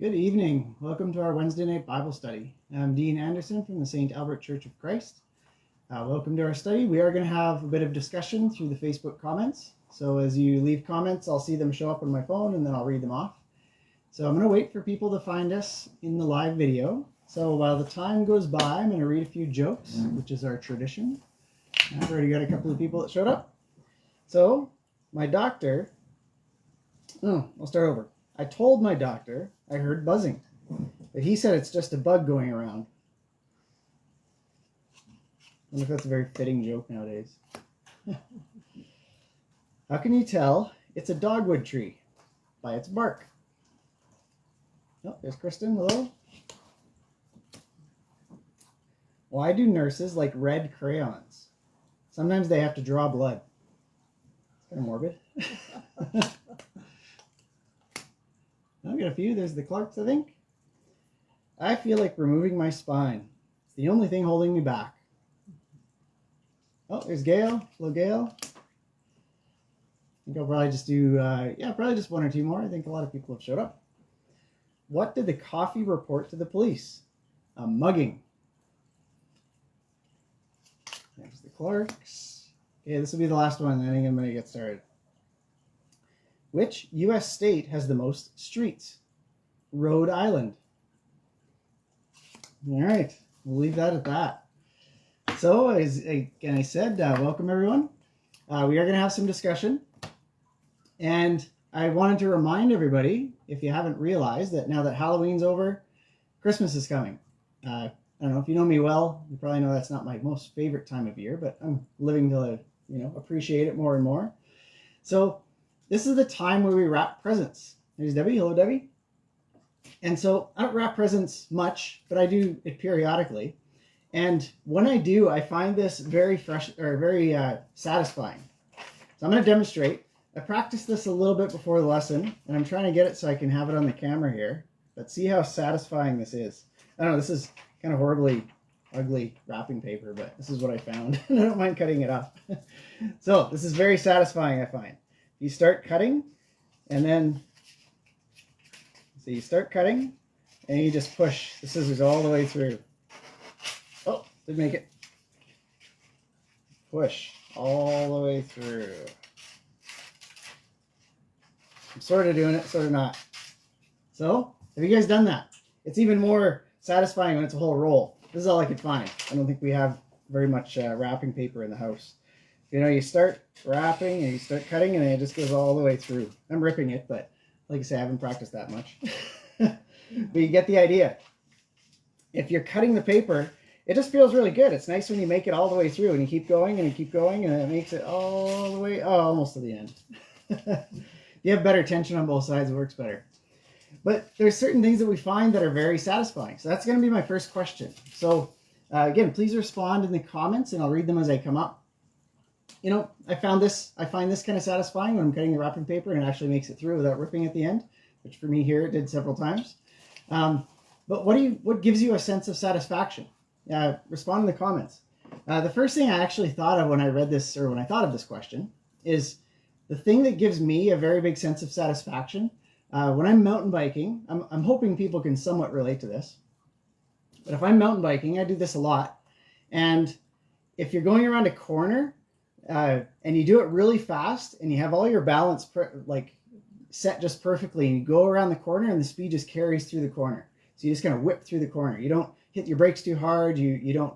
Good evening. Welcome to our Wednesday night Bible study. I'm Dean Anderson from the St. Albert Church of Christ. Welcome to our study. We are going to have a bit of discussion through the Facebook comments. So as you leave comments, I'll see them show up on my phone and then I'll read them off. So I'm going to wait for people to find us in the live video. So while the time goes by, I'm going to read a few jokes, which is our tradition. I've already got a couple of people that showed up. So my doctor, I'll start over. I told my doctor I heard buzzing, but he said it's just a bug going around. I wonder if that's a very fitting joke nowadays. How can you tell it's a dogwood tree? By its bark. Oh, there's Kristen. Hello. Why do nurses like red crayons? Sometimes they have to draw blood. It's kind of morbid. I've got a few. There's the Clarks, I think. I feel like removing my spine. It's the only thing holding me back. Oh, there's Gail. Hello, Gail. I think I'll probably just do, probably just one or two more. I think a lot of people have showed up. What did the coffee report to the police? A mugging. There's the Clarks. Okay, this will be the last one. I think I'm going to get started. Which U.S. state has the most streets? Rhode Island. All right, we'll leave that at that. So, as I said, welcome everyone. We are going to have some discussion. And I wanted to remind everybody, if you haven't realized, that now that Halloween's over, Christmas is coming. I don't know, if you know me well, you probably know that's not my most favorite time of year, but I'm living to, appreciate it more and more. So, this is the time where we wrap presents. There's Debbie. Hello, Debbie. And so I don't wrap presents much, but I do it periodically. And when I do, I find this very satisfying. So I'm going to demonstrate. I practiced this a little bit before the lesson, and I'm trying to get it so I can have it on the camera here. But see how satisfying this is. I don't know, this is kind of horribly ugly wrapping paper, but this is what I found. And I don't mind cutting it up. So this is very satisfying, I find. You start cutting, and then, so you start cutting, and you just push the scissors all the way through. Oh, did make it. Push all the way through. I'm sort of doing it, sort of not. So, have you guys done that? It's even more satisfying when it's a whole roll. This is all I could find. I don't think we have very much wrapping paper in the house. You start wrapping and you start cutting and it just goes all the way through. I'm ripping it, but like I say, I haven't practiced that much. But you get the idea. If you're cutting the paper, it just feels really good. It's nice when you make it all the way through and you keep going and you keep going and it makes it all the way, almost to the end. You have better tension on both sides, it works better. But there's certain things that we find that are very satisfying. So that's going to be my first question. So again, please respond in the comments and I'll read them as I come up. I find this kind of satisfying when I'm cutting the wrapping paper and it actually makes it through without ripping at the end, which for me here it did several times. But what gives you a sense of satisfaction? Respond in the comments. The first thing I actually thought of when I read this, or when I thought of this question, is the thing that gives me a very big sense of satisfaction. When I'm mountain biking, I'm hoping people can somewhat relate to this. But if I'm mountain biking, I do this a lot. And if you're going around a corner, and you do it really fast and you have all your balance set just perfectly and you go around the corner and the speed just carries through the corner. So you just kind of whip through the corner. You don't hit your brakes too hard. You don't,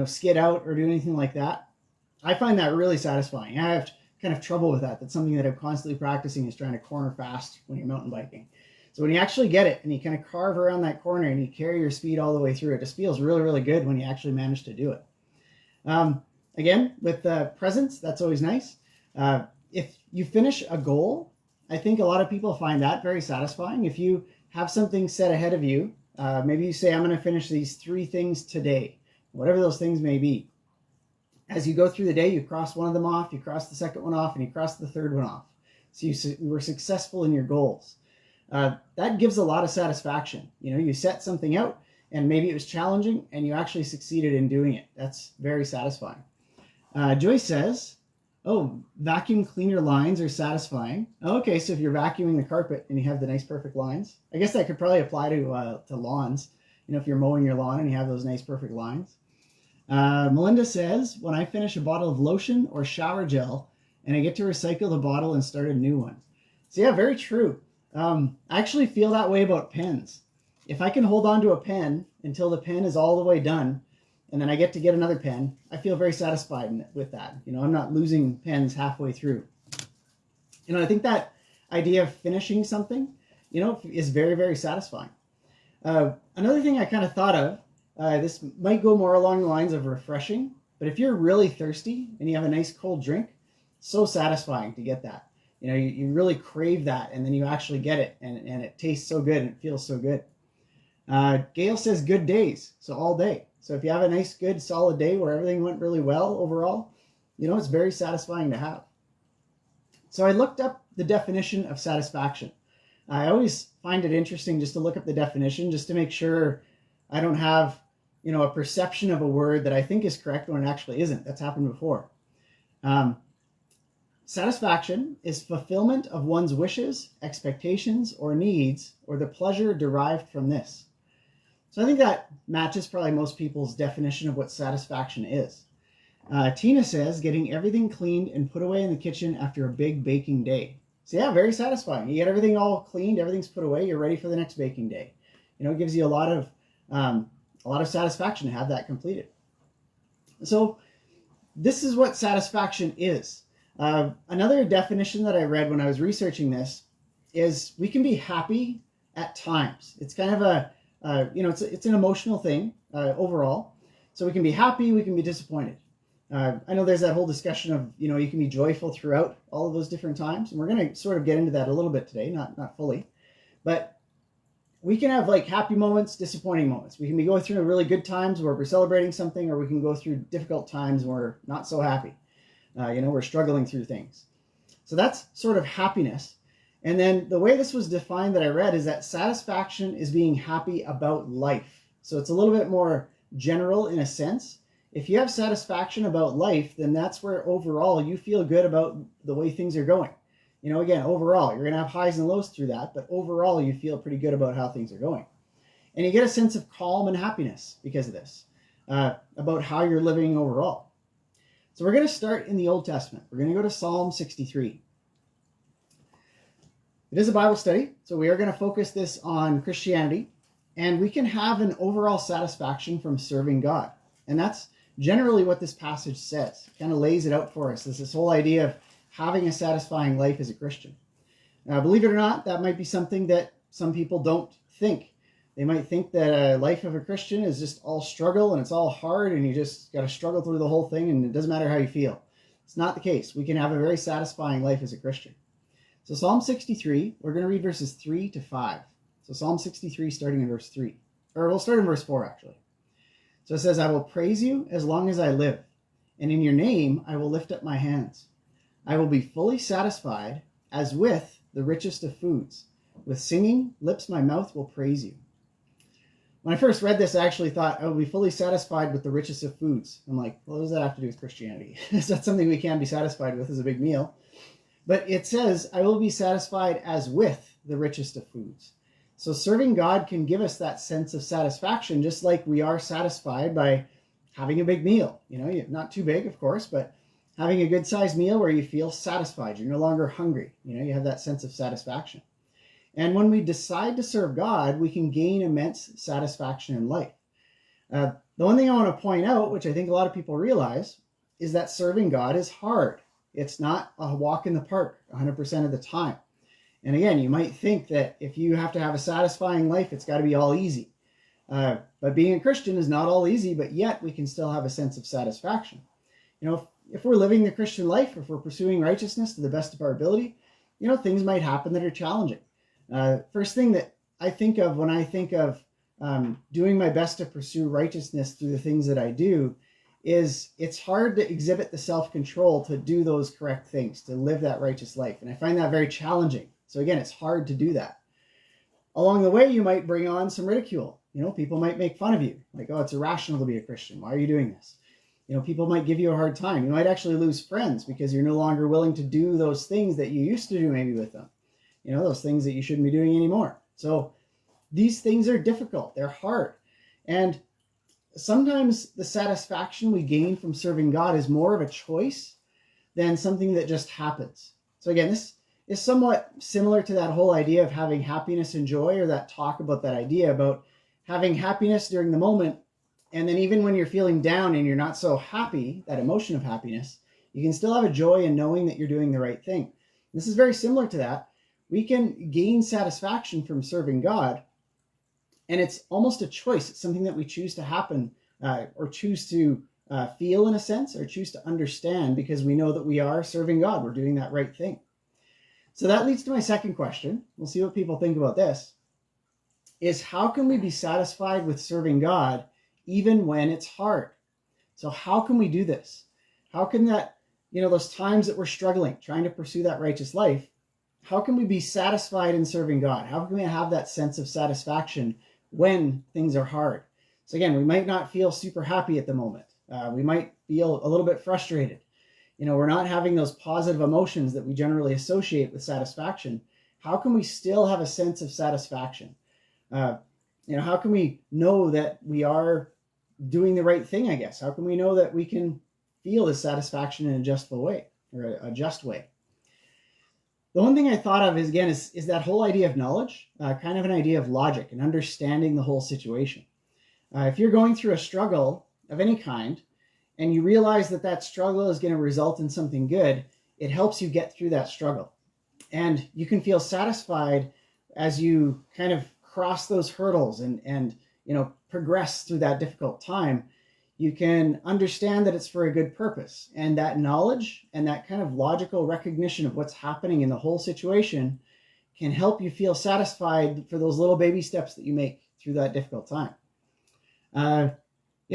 skid out or do anything like that. I find that really satisfying. I have kind of trouble with that. That's something that I'm constantly practicing, is trying to corner fast when you're mountain biking. So when you actually get it and you kind of carve around that corner and you carry your speed all the way through, it just feels really, really good when you actually manage to do it. Again, with presents, that's always nice. If you finish a goal, I think a lot of people find that very satisfying. If you have something set ahead of you, maybe you say, I'm going to finish these 3 things today, whatever those things may be. As you go through the day, you cross one of them off, you cross the second one off, and you cross the third one off. So you were successful in your goals. That gives a lot of satisfaction. You set something out, and maybe it was challenging, and you actually succeeded in doing it. That's very satisfying. Joyce says, Oh, vacuum cleaner lines are satisfying. Okay, so if you're vacuuming the carpet and you have the nice perfect lines, I guess that could probably apply to lawns. If you're mowing your lawn and you have those nice perfect lines. Melinda says, when I finish a bottle of lotion or shower gel and I get to recycle the bottle and start a new one. So yeah, very true. I actually feel that way about pens. If I can hold on to a pen until the pen is all the way done, and then I get to get another pen, I feel very satisfied with that. I'm not losing pens halfway through. I think that idea of finishing something, is very, very satisfying. Another thing I kind of thought of, this might go more along the lines of refreshing, but if you're really thirsty and you have a nice cold drink, so satisfying to get that. You really crave that, and then you actually get it, and it tastes so good and it feels so good. Gail says good days, so all day. So if you have a nice, good, solid day where everything went really well overall, it's very satisfying to have. So I looked up the definition of satisfaction. I always find it interesting just to look up the definition, just to make sure I don't have, a perception of a word that I think is correct when it actually isn't. That's happened before. Satisfaction is fulfillment of one's wishes, expectations, or needs, or the pleasure derived from this. So I think that matches probably most people's definition of what satisfaction is. Tina says, getting everything cleaned and put away in the kitchen after a big baking day. So yeah, very satisfying. You get everything all cleaned, everything's put away, you're ready for the next baking day. It gives you a lot of satisfaction to have that completed. So this is what satisfaction is. Another definition that I read when I was researching this is we can be happy at times. It's kind of it's an emotional thing overall. So we can be happy, we can be disappointed. I know there's that whole discussion of, you can be joyful throughout all of those different times. And we're going to sort of get into that a little bit today, not fully. But we can have like happy moments, disappointing moments. We can be going through really good times where we're celebrating something, or we can go through difficult times where we're not so happy. We're struggling through things. So that's sort of happiness. And then the way this was defined that I read is that satisfaction is being happy about life. So it's a little bit more general in a sense. If you have satisfaction about life, then that's where overall you feel good about the way things are going. Again, overall, you're going to have highs and lows through that, but overall you feel pretty good about how things are going. And you get a sense of calm and happiness because of this, about how you're living overall. So we're going to start in the Old Testament. We're going to go to Psalm 63. It is a Bible study, so we are going to focus this on Christianity, and we can have an overall satisfaction from serving God. And that's generally what this passage says. It kind of lays it out for us. It's this whole idea of having a satisfying life as a Christian. Now, believe it or not, that might be something that some people don't think. They might think that a life of a Christian is just all struggle and it's all hard and you just got to struggle through the whole thing and it doesn't matter how you feel. It's not the case. We can have a very satisfying life as a Christian. So Psalm 63, we're going to read verses 3 to 5. So Psalm 63 starting in verse 3. Or we'll start in verse 4 actually. So it says, I will praise you as long as I live, and in your name I will lift up my hands. I will be fully satisfied as with the richest of foods. With singing lips my mouth will praise you. When I first read this, I actually thought I will be fully satisfied with the richest of foods. I'm like, well, what does that have to do with Christianity? Is that something we can be satisfied with as a big meal? But it says, I will be satisfied as with the richest of foods. So serving God can give us that sense of satisfaction, just like we are satisfied by having a big meal. Not too big, of course, but having a good sized meal where you feel satisfied. You're no longer hungry. You have that sense of satisfaction. And when we decide to serve God, we can gain immense satisfaction in life. The one thing I want to point out, which I think a lot of people realize, is that serving God is hard. It's not a walk in the park 100% of the time. And again, you might think that if you have to have a satisfying life, it's got to be all easy. But being a Christian is not all easy, but yet we can still have a sense of satisfaction. If we're living the Christian life, if we're pursuing righteousness to the best of our ability, things might happen that are challenging. First thing that I think of when I think of doing my best to pursue righteousness through the things that I do is it's hard to exhibit the self-control to do those correct things, to live that righteous life. And I find that very challenging. So again, it's hard to do that. Along the way, you might bring on some ridicule. People might make fun of you. Like, oh, it's irrational to be a Christian. Why are you doing this? People might give you a hard time. You might actually lose friends because you're no longer willing to do those things that you used to do maybe with them. Those things that you shouldn't be doing anymore. So these things are difficult. They're hard. And sometimes the satisfaction we gain from serving God is more of a choice than something that just happens. So again, this is somewhat similar to that whole idea of having happiness and joy, or that talk about that idea about having happiness during the moment. And then even when you're feeling down and you're not so happy, that emotion of happiness, you can still have a joy in knowing that you're doing the right thing. This is very similar to that. We can gain satisfaction from serving God, and it's almost a choice. It's something that we choose to happen, or choose to feel in a sense, or choose to understand, because we know that we are serving God. We're doing that right thing. So that leads to my second question. We'll see what people think about this. Is how can we be satisfied with serving God even when it's hard? So how can we do this? How can that, those times that we're struggling, trying to pursue that righteous life, how can we be satisfied in serving God? How can we have that sense of satisfaction when things are hard? So again, we might not feel super happy at the moment. We might feel a little bit frustrated. We're not having those positive emotions that we generally associate with satisfaction. How can we still have a sense of satisfaction? How can we know that we are doing the right thing, I guess? How can we know that we can feel this satisfaction in a just way, or a just way? The one thing I thought of is that whole idea of knowledge, kind of an idea of logic and understanding the whole situation. If you're going through a struggle of any kind, and you realize that struggle is going to result in something good, it helps you get through that struggle. And you can feel satisfied as you kind of cross those hurdles and progress through that difficult time. You can understand that it's for a good purpose. And that knowledge and that kind of logical recognition of what's happening in the whole situation can help you feel satisfied for those little baby steps that you make through that difficult time.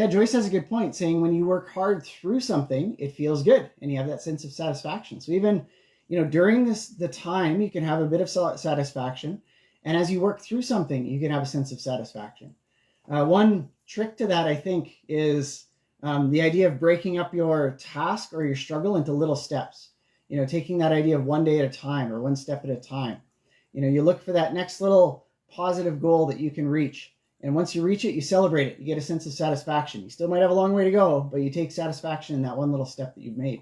Joyce has a good point, saying when you work hard through something, it feels good and you have that sense of satisfaction. So even, during the time, you can have a bit of satisfaction. And as you work through something, you can have a sense of satisfaction. One trick to that, I think, is the idea of breaking up your task or your struggle into little steps. Taking that idea of one day at a time, or one step at a time. You look for that next little positive goal that you can reach. And once you reach it, you celebrate it. You get a sense of satisfaction. You still might have a long way to go, but you take satisfaction in that one little step that you've made.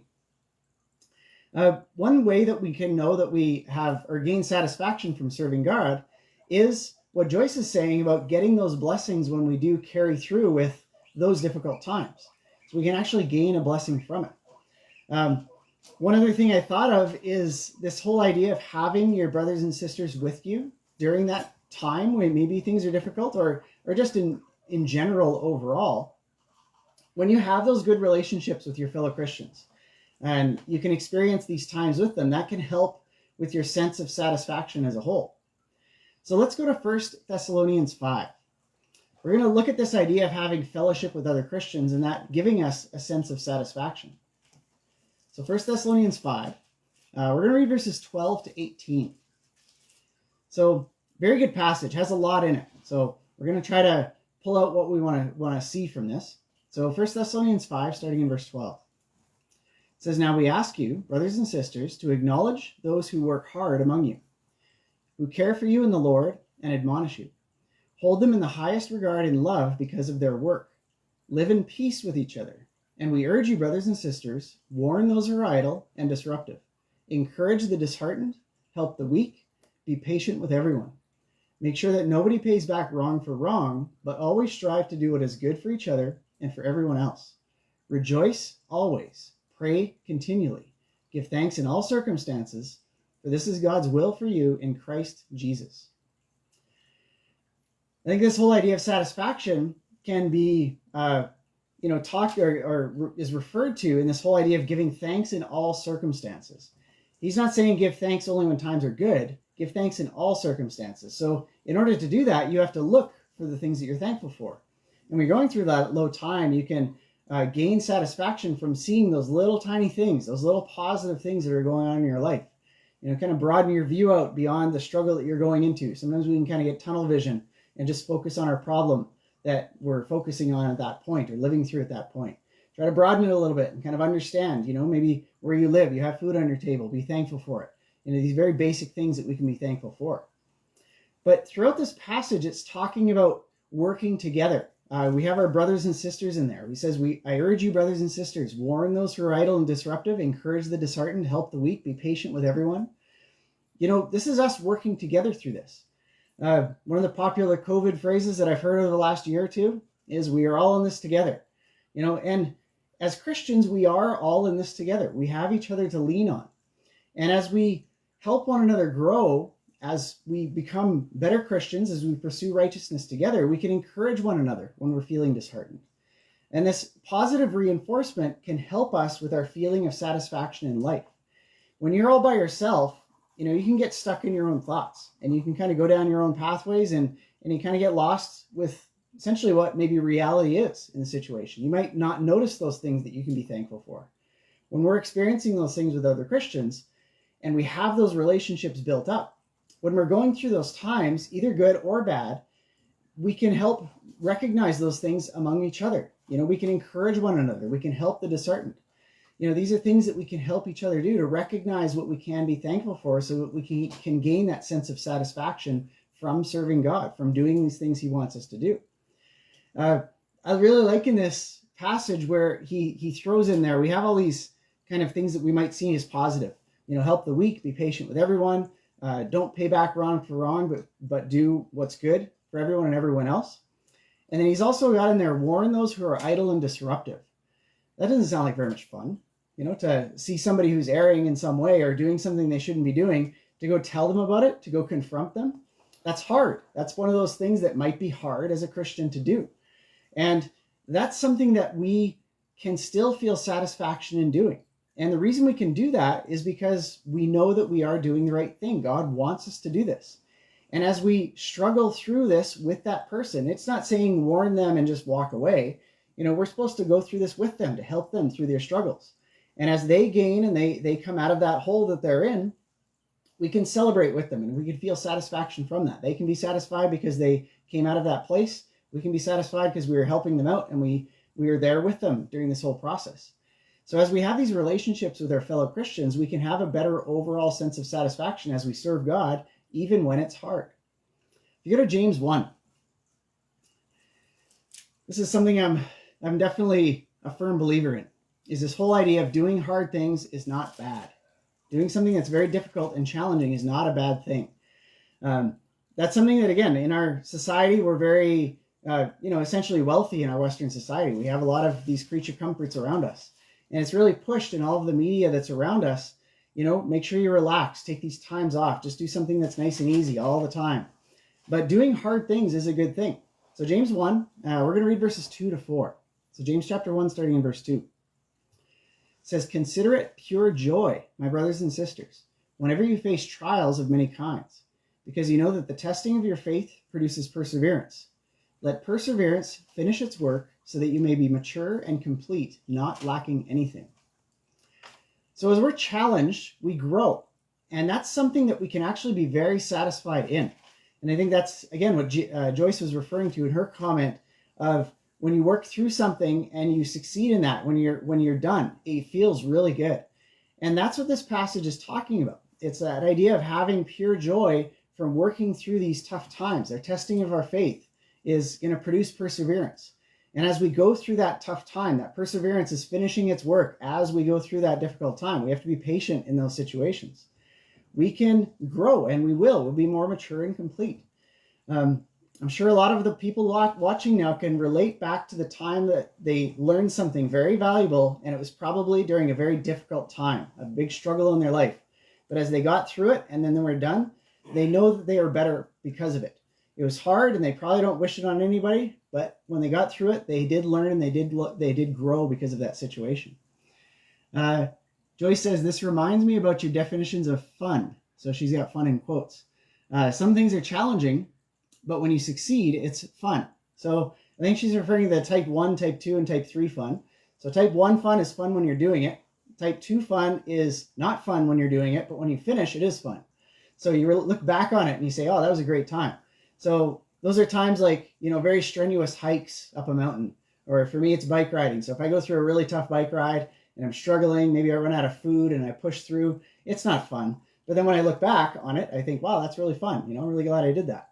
One way that we can know that we have or gain satisfaction from serving God is what Joyce is saying about getting those blessings when we do carry through with those difficult times. So we can actually gain a blessing from it. One other thing I thought of is this whole idea of having your brothers and sisters with you during that time when maybe things are difficult, or just in general overall. When you have those good relationships with your fellow Christians and you can experience these times with them, that can help with your sense of satisfaction as a whole. So let's go to 1 Thessalonians 5. We're going to look at this idea of having fellowship with other Christians and that giving us a sense of satisfaction. So 1 Thessalonians 5, we're going to read verses 12 to 18. So very good passage, has a lot in it. So we're going to try to pull out what we want to see from this. So 1 Thessalonians 5, starting in verse 12. It says, "Now we ask you, brothers and sisters, to acknowledge those who work hard among you, who care for you in the Lord and admonish you. Hold them in the highest regard and love because of their work. Live in peace with each other. And we urge you, brothers and sisters, warn those who are idle and disruptive. Encourage the disheartened, help the weak, be patient with everyone. Make sure that nobody pays back wrong for wrong, but always strive to do what is good for each other and for everyone else. Rejoice always. Pray continually. Give thanks in all circumstances, for this is God's will for you in Christ Jesus." I think this whole idea of satisfaction can be, talked or is referred to in this whole idea of giving thanks in all circumstances. He's not saying give thanks only when times are good. Give thanks in all circumstances. So in order to do that, you have to look for the things that you're thankful for. And when you're going through that low time, you can gain satisfaction from seeing those little tiny things, those little positive things that are going on in your life. Kind of broaden your view out beyond the struggle that you're going into. Sometimes we can kind of get tunnel vision and just focus on our problem that we're focusing on at that point or living through at that point. Try to broaden it a little bit and kind of understand, maybe where you live, you have food on your table, be thankful for it. These very basic things that we can be thankful for. But throughout this passage, it's talking about working together. We have our brothers and sisters in there. He says, I urge you, brothers and sisters, warn those who are idle and disruptive, encourage the disheartened, help the weak, be patient with everyone. This is us working together through this. One of the popular COVID phrases that I've heard over the last year or two is, we are all in this together. And as Christians, we are all in this together. We have each other to lean on. And as we help one another grow, as we become better Christians, as we pursue righteousness together, we can encourage one another when we're feeling disheartened. And this positive reinforcement can help us with our feeling of satisfaction in life. When you're all by yourself, you can get stuck in your own thoughts, and you can kind of go down your own pathways, and you kind of get lost with essentially what maybe reality is in the situation. You might not notice those things that you can be thankful for. When we're experiencing those things with other Christians, and we have those relationships built up, when we're going through those times, either good or bad, we can help recognize those things among each other. We can encourage one another. We can help the disheartened. These are things that we can help each other do to recognize what we can be thankful for, so that we can gain that sense of satisfaction from serving God, from doing these things he wants us to do. I really like in this passage where he throws in there, we have all these kind of things that we might see as positive. Help the weak, be patient with everyone. Don't pay back wrong for wrong, but do what's good for everyone and everyone else. And then he's also got in there, warn those who are idle and disruptive. That doesn't sound like very much fun, to see somebody who's erring in some way or doing something they shouldn't be doing, to go tell them about it, to go confront them. That's hard. That's one of those things that might be hard as a Christian to do. And that's something that we can still feel satisfaction in doing. And the reason we can do that is because we know that we are doing the right thing. God wants us to do this. And as we struggle through this with that person, it's not saying warn them and just walk away. We're supposed to go through this with them to help them through their struggles. And as they gain and they come out of that hole that they're in, we can celebrate with them and we can feel satisfaction from that. They can be satisfied because they came out of that place. We can be satisfied because we were helping them out and we were there with them during this whole process. So as we have these relationships with our fellow Christians, we can have a better overall sense of satisfaction as we serve God, even when it's hard. If you go to James 1, this is something I'm definitely a firm believer in, is this whole idea of doing hard things is not bad. Doing something that's very difficult and challenging is not a bad thing. That's something that, again, in our society, we're very, essentially wealthy in our Western society. We have a lot of these creature comforts around us. And it's really pushed in all of the media that's around us. Make sure you relax, take these times off, just do something that's nice and easy all the time. But doing hard things is a good thing. So James 1, we're going to read verses 2 to 4. So James chapter 1, starting in verse 2. It says, consider it pure joy, my brothers and sisters, whenever you face trials of many kinds, because you know that the testing of your faith produces perseverance. Let perseverance finish its work, so that you may be mature and complete, not lacking anything. So as we're challenged, we grow. And that's something that we can actually be very satisfied in. And I think that's, again, what Joyce was referring to in her comment of when you work through something and you succeed in that, when you're done, it feels really good. And that's what this passage is talking about. It's that idea of having pure joy from working through these tough times. Their testing of our faith is going to produce perseverance. And as we go through that tough time, that perseverance is finishing its work as we go through that difficult time. We have to be patient in those situations. We can grow, and we will. We'll be more mature and complete. I'm sure a lot of the people watching now can relate back to the time that they learned something very valuable, and it was probably during a very difficult time, a big struggle in their life. But as they got through it, and then they were done, they know that they are better because of it. It was hard, and they probably don't wish it on anybody, but when they got through it, they did learn and they did grow because of that situation. Joyce says, this reminds me about your definitions of fun. So she's got fun in quotes. Some things are challenging, but when you succeed, it's fun. So I think she's referring to the type 1, type 2, and type 3 fun. So type 1 fun is fun when you're doing it. Type 2 fun is not fun when you're doing it, but when you finish, it is fun. So you look back on it and you say, oh, that was a great time. So those are times like, very strenuous hikes up a mountain, Or for me, it's bike riding. So if I go through a really tough bike ride and I'm struggling, maybe I run out of food and I push through, it's not fun. But then when I look back on it, I think, wow, that's really fun. I'm really glad I did that.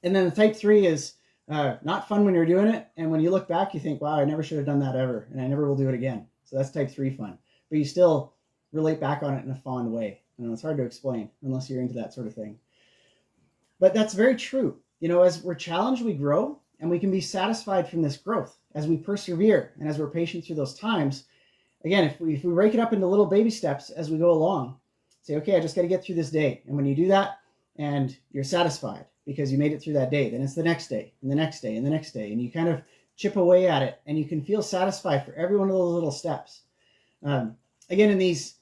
And then the type 3 is not fun when you're doing it. And when you look back, you think, wow, I never should have done that ever. And I never will do it again. So that's type 3 fun. But you still relate back on it in a fond way. It's hard to explain unless you're into that sort of thing. But that's very true. As we're challenged, we grow, and we can be satisfied from this growth as we persevere and as we're patient through those times. Again, if we break it up into little baby steps as we go along, say, okay, I just got to get through this day. And when you do that and you're satisfied because you made it through that day, then it's the next day and the next day and the next day. And you kind of chip away at it, and you can feel satisfied for every one of those little steps. Again, in these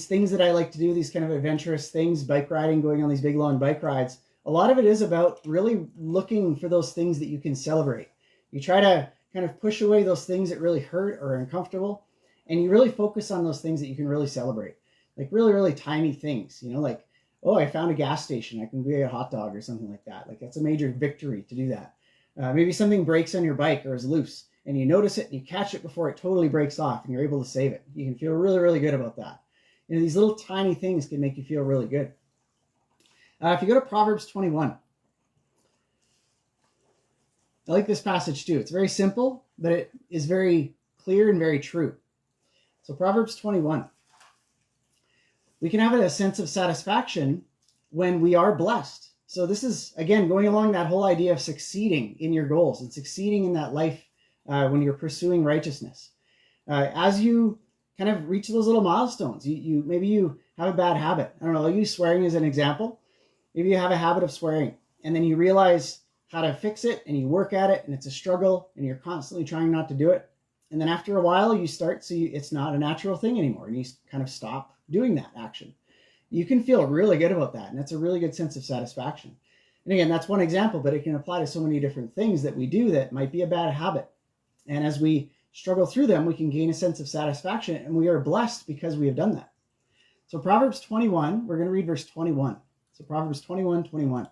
things that I like to do, these kind of adventurous things, bike riding, going on these big long bike rides, a lot of it is about really looking for those things that you can celebrate. You try to kind of push away those things that really hurt or are uncomfortable, and you really focus on those things that you can really celebrate. Like really, really tiny things, like, oh, I found a gas station. I can go get a hot dog or something like that. Like that's a major victory to do that. Maybe something breaks on your bike or is loose, and you notice it and you catch it before it totally breaks off and you're able to save it. You can feel really, really good about that. These little tiny things can make you feel really good. If you go to Proverbs 21, I like this passage too. It's very simple, but it is very clear and very true. So Proverbs 21. We can have a sense of satisfaction when we are blessed. So this is, again, going along that whole idea of succeeding in your goals and succeeding in that life when you're pursuing righteousness. As you kind of reach those little milestones, maybe you have a bad habit. I don't know, I'll use swearing as an example. Maybe you have a habit of swearing, and then you realize how to fix it, and you work at it, and it's a struggle, and you're constantly trying not to do it. And then after a while, you start to see it's not a natural thing anymore, and you kind of stop doing that action. You can feel really good about that, and that's a really good sense of satisfaction. And again, that's one example, but it can apply to so many different things that we do that might be a bad habit. And as we struggle through them, we can gain a sense of satisfaction, and we are blessed because we have done that. So Proverbs 21, we're going to read verse 21. So Proverbs 21:21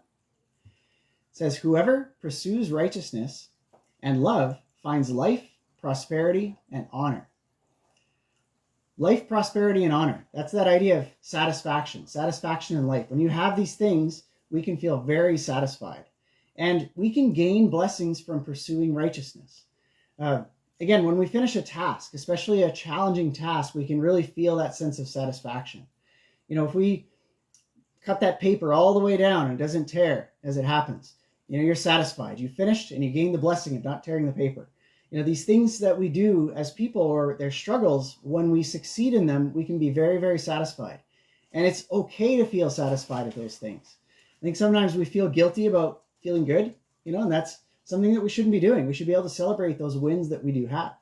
says, whoever pursues righteousness and love finds life, prosperity, and honor. Life, prosperity, and honor. That's that idea of satisfaction in life. When you have these things, we can feel very satisfied. And we can gain blessings from pursuing righteousness. Again, when we finish a task, especially a challenging task, we can really feel that sense of satisfaction. If we cut that paper all the way down and it doesn't tear as it happens, you're satisfied. You finished and you gained the blessing of not tearing the paper. These things that we do as people or their struggles, when we succeed in them, we can be very, very satisfied. And it's okay to feel satisfied at those things. I think sometimes we feel guilty about feeling good, and that's something that we shouldn't be doing. We should be able to celebrate those wins that we do have.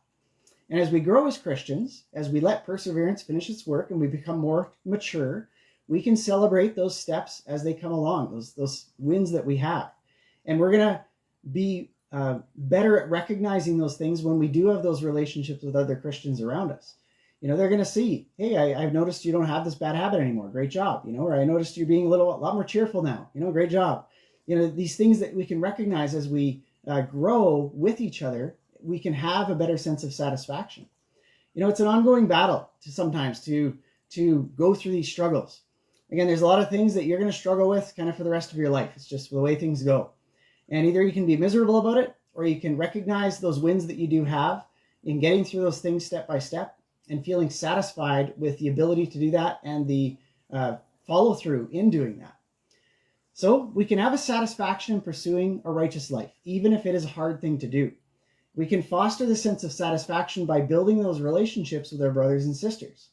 And as we grow as Christians, as we let perseverance finish its work and we become more mature, we can celebrate those steps as they come along, those wins that we have. And we're going to be better at recognizing those things when we do have those relationships with other Christians around us. They're going to see, hey, I've noticed you don't have this bad habit anymore. Great job. Or I noticed you're being a lot more cheerful now. Great job. These things that we can recognize as we grow with each other, we can have a better sense of satisfaction. It's an ongoing battle sometimes to go through these struggles. Again, there's a lot of things that you're going to struggle with kind of for the rest of your life. It's just the way things go. And either you can be miserable about it, or you can recognize those wins that you do have in getting through those things step by step and feeling satisfied with the ability to do that and the follow through in doing that. So we can have a satisfaction in pursuing a righteous life, even if it is a hard thing to do. We can foster the sense of satisfaction by building those relationships with our brothers and sisters.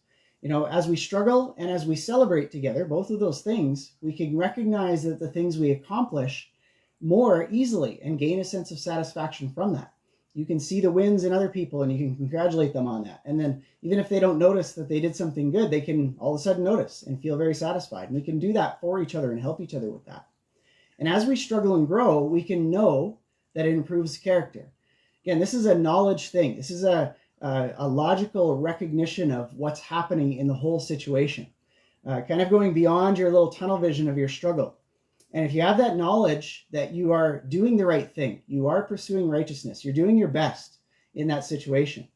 As we struggle and as we celebrate together, both of those things, we can recognize that the things we accomplish more easily and gain a sense of satisfaction from that. You can see the wins in other people and you can congratulate them on that. And then even if they don't notice that they did something good, they can all of a sudden notice and feel very satisfied. And we can do that for each other and help each other with that. And as we struggle and grow, we can know that it improves character. Again, this is a knowledge thing. This is a logical recognition of what's happening in the whole situation. Kind of going beyond your little tunnel vision of your struggle. And if you have that knowledge that you are doing the right thing, you are pursuing righteousness, you're doing your best, in that situation.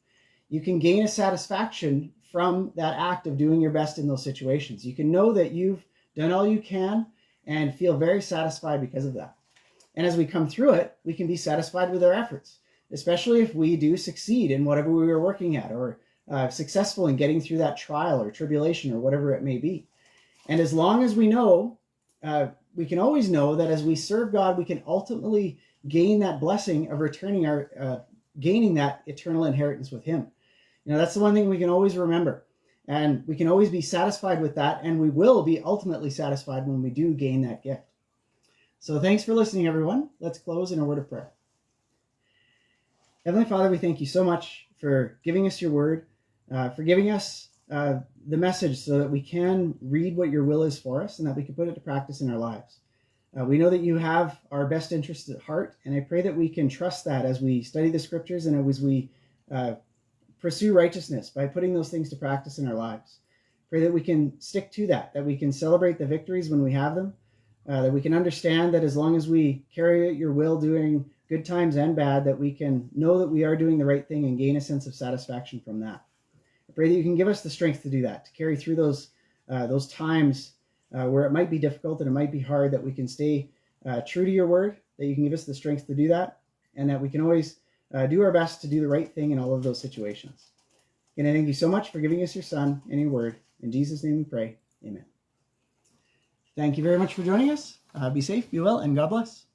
You can gain a satisfaction from that act of doing your best in those situations. You can know that you've done all you can and feel very satisfied because of that. And as we come through it, we can be satisfied with our efforts, especially if we do succeed in whatever we were working at, or successful in getting through that trial or tribulation or whatever it may be. And as long as we know, we can always know that as we serve God, we can ultimately gain that blessing of returning gaining that eternal inheritance with Him. That's the one thing we can always remember. And we can always be satisfied with that, and we will be ultimately satisfied when we do gain that gift. So thanks for listening, everyone. Let's close in a word of prayer. Heavenly Father, we thank you so much for giving us your word, for giving us the message so that we can read what your will is for us and that we can put it to practice in our lives. We know that you have our best interests at heart, and I pray that we can trust that as we study the scriptures and as we pursue righteousness by putting those things to practice in our lives. Pray that we can stick to that we can celebrate the victories when we have them, that we can understand that as long as we carry out your will during good times and bad, that we can know that we are doing the right thing and gain a sense of satisfaction from that. I pray that you can give us the strength to do that, to carry through those times where it might be difficult and it might be hard, that we can stay true to your word, that you can give us the strength to do that, and that we can always do our best to do the right thing in all of those situations. And I thank you so much for giving us your Son and your word. In Jesus' name we pray. Amen. Thank you very much for joining us. Be safe, be well, and God bless.